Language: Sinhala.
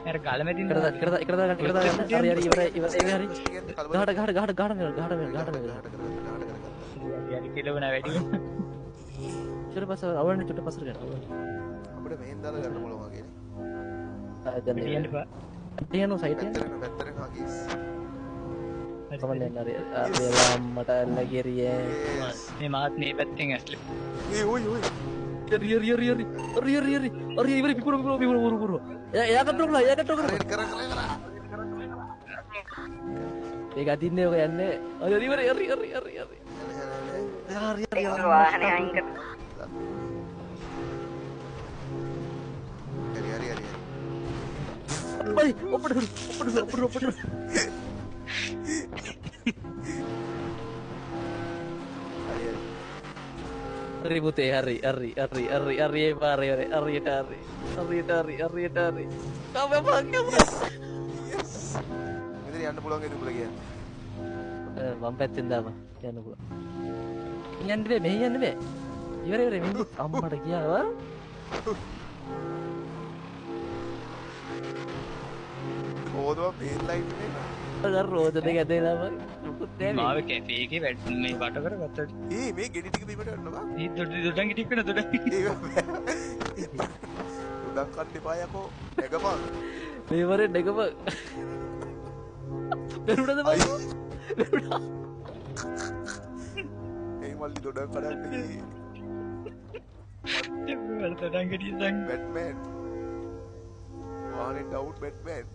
අර ගලමැදින් එකට ගන්න හරි හරි ඉවරයි හරි හරි කිලෝන වැඩි චුට පස්ස අවන්න චුට පස්සර ගන්න අපිට මෙහෙන් දාලා ගන්න පුළුවන් වගේනේ. දැන් කියන්න එපා තියන සයිට පැත්තට හාගිස්. කමන්න වෙලා මට ඇල්ල ගෙරිය මේ මාත් මේ පැත්තෙන් ඇස්ලි ඒ ඔයි ඔයි. ඉවර පිපුර යාකට කර ඒක අතින්නේ ඔක යන්නේ ඉවර වාහනේ අයින් කර හරි. ඔපට හරි පුතේ හරි පාරේ හරියට මෙතන යන්න පුළුවන් ඒ දුබල කියන්නේ. මම පැත්තෙන් දාම යන්න පුළුවන් යන්න බෑ මෙහෙ යන්න බෑ ඉවර මිනිස්සු අම්මට කියාවා ඕදවා පේන් ලයිට් නේ. රෝද දෙක ඇදේලාම මාව කැෆේ එකේ වැඩ මේ වට කර ගත්තා ඒ මේ ගෙඩි ටික බීමට යන්නවා. මේ දොඩන් ටික වෙන දොඩන් උඩන් කන්න එපා යකෝ. නැගපන්. මේවරෙන් නැගම පෙරුණද බයි ඒ මල්ලි දොඩන් කඩන්නේ. දොඩන් ගෙඩිය දැන් බැට්මෑන්. වාහනේ ඩවුන් බැට්මෑන්.